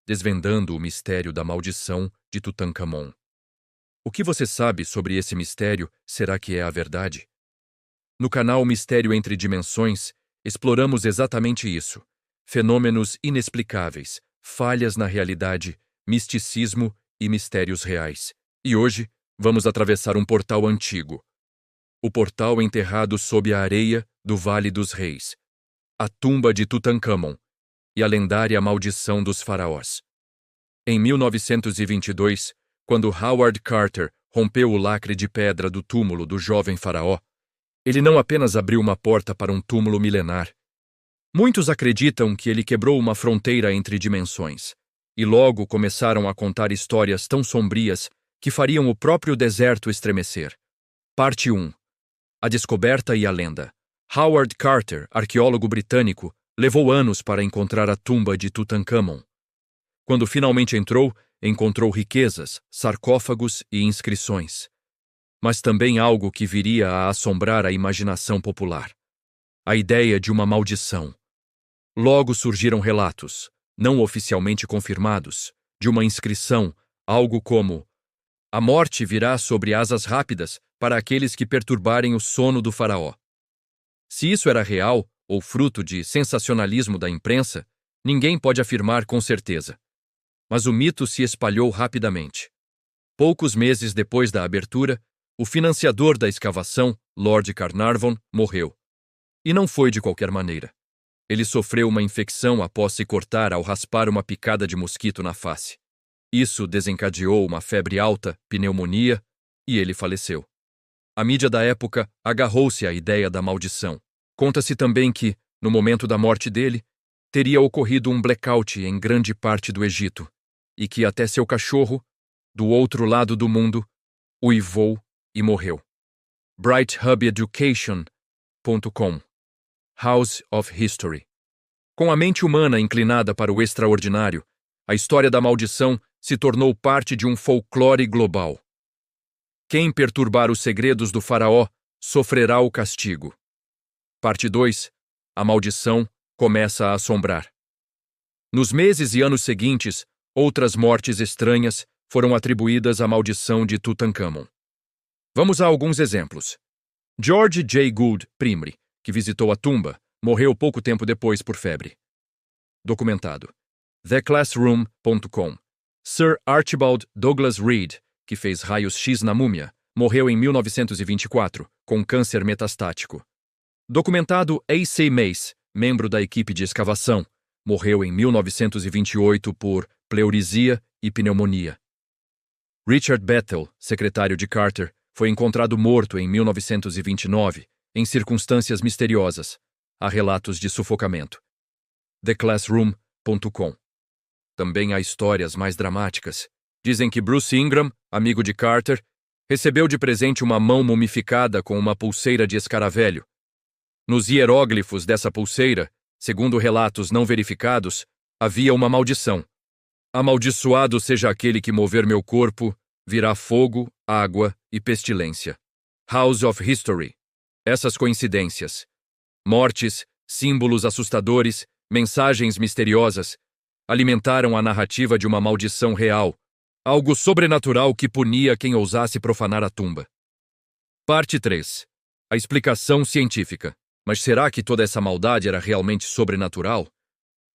desvendando o mistério da maldição de Tutankhamon. O que você sabe sobre esse mistério, será que é a verdade? No canal Mistério Entre Dimensões, exploramos exatamente isso: fenômenos inexplicáveis, falhas na realidade, misticismo e mistérios reais. E hoje, vamos atravessar um portal antigo. O portal enterrado sob a areia do Vale dos Reis, a tumba de Tutankhamon e a lendária maldição dos faraós. Em 1922, quando Howard Carter rompeu o lacre de pedra do túmulo do jovem faraó, ele não apenas abriu uma porta para um túmulo milenar. Muitos acreditam que ele quebrou uma fronteira entre dimensões, e logo começaram a contar histórias tão sombrias que fariam o próprio deserto estremecer. Parte 1. A descoberta e a lenda. Howard Carter, arqueólogo britânico, levou anos para encontrar a tumba de Tutankhamon. Quando finalmente encontrou riquezas, sarcófagos e inscrições. Mas também algo que viria a assombrar a imaginação popular: a ideia de uma maldição. Logo surgiram relatos, não oficialmente confirmados, de uma inscrição, algo como: a morte virá sobre asas rápidas para aqueles que perturbarem o sono do faraó. Se isso era real ou fruto de sensacionalismo da imprensa, ninguém pode afirmar com certeza. Mas o mito se espalhou rapidamente. Poucos meses depois da abertura, o financiador da escavação, Lord Carnarvon, morreu. E não foi de qualquer maneira. Ele sofreu uma infecção após se cortar ao raspar uma picada de mosquito na face. Isso desencadeou uma febre alta, pneumonia, e ele faleceu. A mídia da época agarrou-se à ideia da maldição. Conta-se também que, no momento da morte dele, teria ocorrido um blackout em grande parte do Egito, e que até seu cachorro, do outro lado do mundo, uivou e morreu. BrightHubEducation.com. House of History. Com a mente humana inclinada para o extraordinário, a história da maldição se tornou parte de um folclore global. Quem perturbar os segredos do faraó sofrerá o castigo. Parte 2. A maldição começa a assombrar. Nos meses e anos seguintes, outras mortes estranhas foram atribuídas à maldição de Tutankhamon. Vamos a alguns exemplos. George J. Gould Primre, que visitou a tumba, morreu pouco tempo depois por febre. Documentado. TheClassroom.com. Sir Archibald Douglas Reed, que fez raios-x na múmia, morreu em 1924, com câncer metastático. Documentado A.C. Mace, membro da equipe de escavação, morreu em 1928 por pleurisia e pneumonia. Richard Bethel, secretário de Carter, foi encontrado morto em 1929, em circunstâncias misteriosas. Há relatos de sufocamento. TheClassroom.com. Também há histórias mais dramáticas. Dizem que Bruce Ingram, amigo de Carter, recebeu de presente uma mão mumificada com uma pulseira de escaravelho. Nos hieróglifos dessa pulseira, segundo relatos não verificados, havia uma maldição. Amaldiçoado seja aquele que mover meu corpo, virá fogo, água e pestilência. House of History. Essas coincidências. Mortes, símbolos assustadores, mensagens misteriosas, alimentaram a narrativa de uma maldição real, algo sobrenatural que punia quem ousasse profanar a tumba. Parte 3. A explicação científica. Mas será que toda essa maldade era realmente sobrenatural?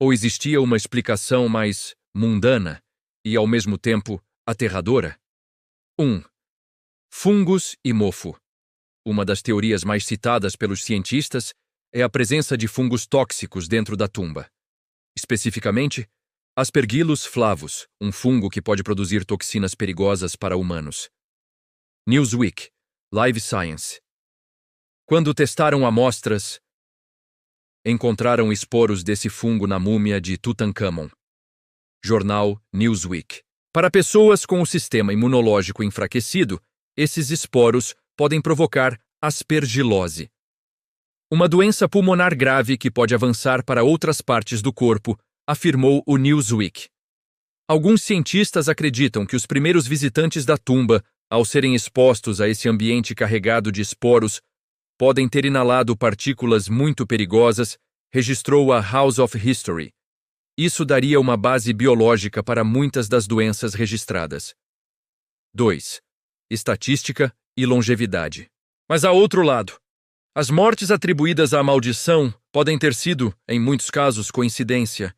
Ou existia uma explicação mais mundana e, ao mesmo tempo, aterradora? 1. Fungos e mofo. Uma das teorias mais citadas pelos cientistas é a presença de fungos tóxicos dentro da tumba. Especificamente, Aspergillus flavus, um fungo que pode produzir toxinas perigosas para humanos. Newsweek, Live Science. Quando testaram amostras, encontraram esporos desse fungo na múmia de Tutankhamon. Jornal Newsweek. Para pessoas com o sistema imunológico enfraquecido, esses esporos podem provocar aspergilose, uma doença pulmonar grave que pode avançar para outras partes do corpo, afirmou o Newsweek. Alguns cientistas acreditam que os primeiros visitantes da tumba, ao serem expostos a esse ambiente carregado de esporos, podem ter inalado partículas muito perigosas, registrou a House of History. Isso daria uma base biológica para muitas das doenças registradas. 2. Estatística e longevidade. Mas há outro lado. As mortes atribuídas à maldição podem ter sido, em muitos casos, coincidência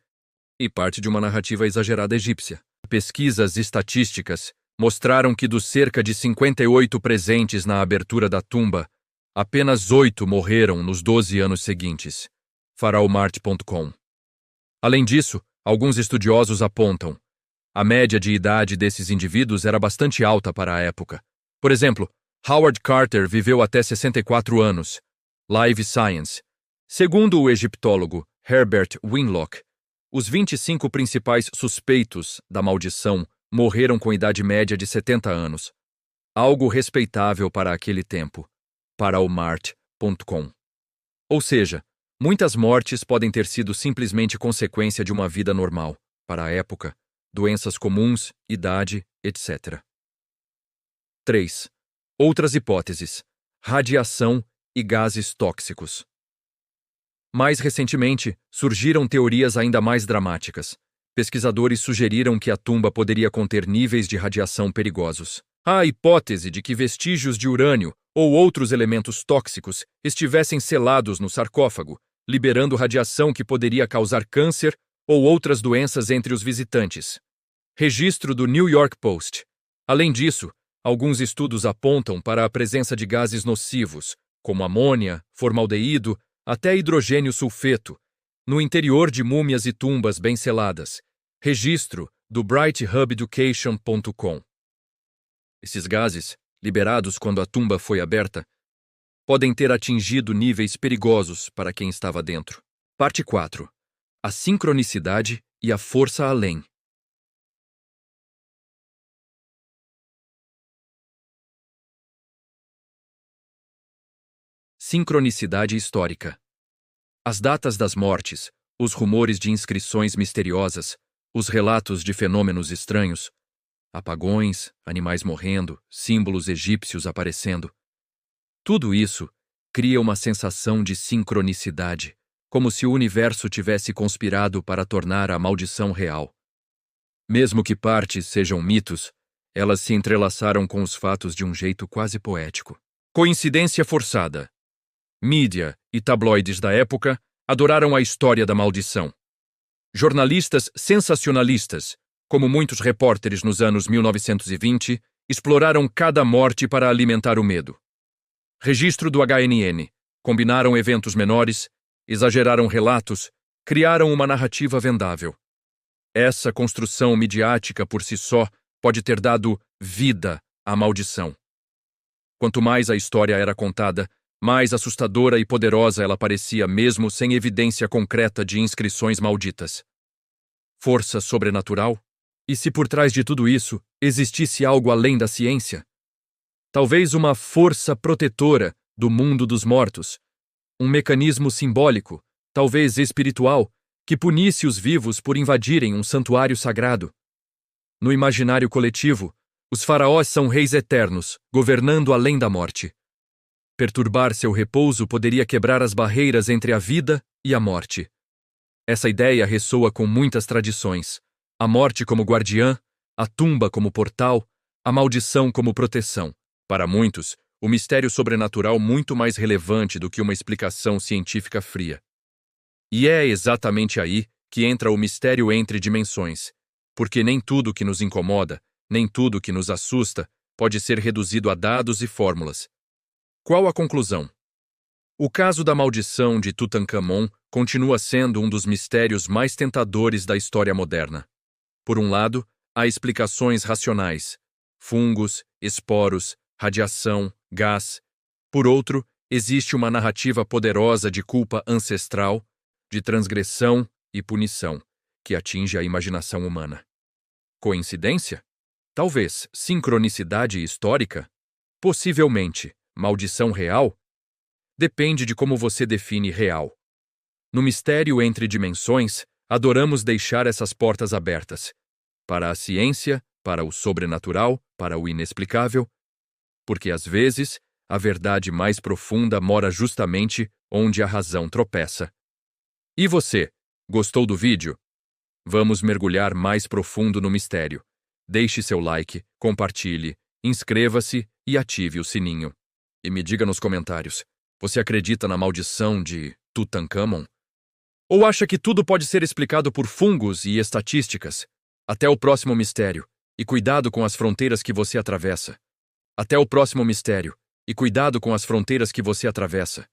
e parte de uma narrativa exagerada egípcia. Pesquisas estatísticas mostraram que dos cerca de 58 presentes na abertura da tumba, apenas 8 morreram nos 12 anos seguintes. Faraomart.com. Além disso, alguns estudiosos apontam: a média de idade desses indivíduos era bastante alta para a época. Por exemplo, Howard Carter viveu até 64 anos. Live Science. Segundo o egiptólogo Herbert Winlock, os 25 principais suspeitos da maldição morreram com idade média de 70 anos. Algo respeitável para aquele tempo. Faraomart.com. Ou seja, muitas mortes podem ter sido simplesmente consequência de uma vida normal, para a época, doenças comuns, idade, etc. 3. Outras hipóteses: radiação e gases tóxicos. Mais recentemente, surgiram teorias ainda mais dramáticas. Pesquisadores sugeriram que a tumba poderia conter níveis de radiação perigosos. Há a hipótese de que vestígios de urânio ou outros elementos tóxicos estivessem selados no sarcófago, liberando radiação que poderia causar câncer ou outras doenças entre os visitantes. Registro do New York Post. Além disso, alguns estudos apontam para a presença de gases nocivos, como amônia, formaldeído, até hidrogênio sulfeto, no interior de múmias e tumbas bem seladas. Registro do BrightHubEducation.com. Esses gases, liberados quando a tumba foi aberta, podem ter atingido níveis perigosos para quem estava dentro. Parte 4. A sincronicidade e a força além. Sincronicidade histórica. As datas das mortes, os rumores de inscrições misteriosas, os relatos de fenômenos estranhos, apagões, animais morrendo, símbolos egípcios aparecendo. Tudo isso cria uma sensação de sincronicidade, como se o universo tivesse conspirado para tornar a maldição real. Mesmo que partes sejam mitos, elas se entrelaçaram com os fatos de um jeito quase poético. Coincidência forçada. Mídia e tabloides da época adoraram a história da maldição. Jornalistas sensacionalistas, como muitos repórteres nos anos 1920, exploraram cada morte para alimentar o medo. Registro do HNN. Combinaram eventos menores, exageraram relatos, criaram uma narrativa vendável. Essa construção midiática por si só pode ter dado vida à maldição. Quanto mais a história era contada, mais assustadora e poderosa ela parecia mesmo sem evidência concreta de inscrições malditas. Força sobrenatural? E se por trás de tudo isso existisse algo além da ciência? Talvez uma força protetora do mundo dos mortos, um mecanismo simbólico, talvez espiritual, que punisse os vivos por invadirem um santuário sagrado. No imaginário coletivo, os faraós são reis eternos, governando além da morte. Perturbar seu repouso poderia quebrar as barreiras entre a vida e a morte. Essa ideia ressoa com muitas tradições: a morte como guardiã, a tumba como portal, a maldição como proteção. Para muitos, o mistério sobrenatural muito mais relevante do que uma explicação científica fria. E é exatamente aí que entra o mistério entre dimensões, porque nem tudo que nos incomoda, nem tudo que nos assusta, pode ser reduzido a dados e fórmulas. Qual a conclusão? O caso da maldição de Tutankhamon continua sendo um dos mistérios mais tentadores da história moderna. Por um lado, há explicações racionais: fungos, esporos, radiação, gás. Por outro, existe uma narrativa poderosa de culpa ancestral, de transgressão e punição, que atinge a imaginação humana. Coincidência? Talvez. Sincronicidade histórica? Possivelmente. Maldição real? Depende de como você define real. No mistério entre dimensões, adoramos deixar essas portas abertas. Para a ciência, para o sobrenatural, para o inexplicável. Porque às vezes, a verdade mais profunda mora justamente onde a razão tropeça. E você, gostou do vídeo? Vamos mergulhar mais profundo no mistério. Deixe seu like, compartilhe, inscreva-se e ative o sininho. E me diga nos comentários, você acredita na maldição de Tutankhamon? Ou acha que tudo pode ser explicado por fungos e estatísticas? Até o próximo mistério, e cuidado com as fronteiras que você atravessa. Até o próximo mistério, e cuidado com as fronteiras que você atravessa.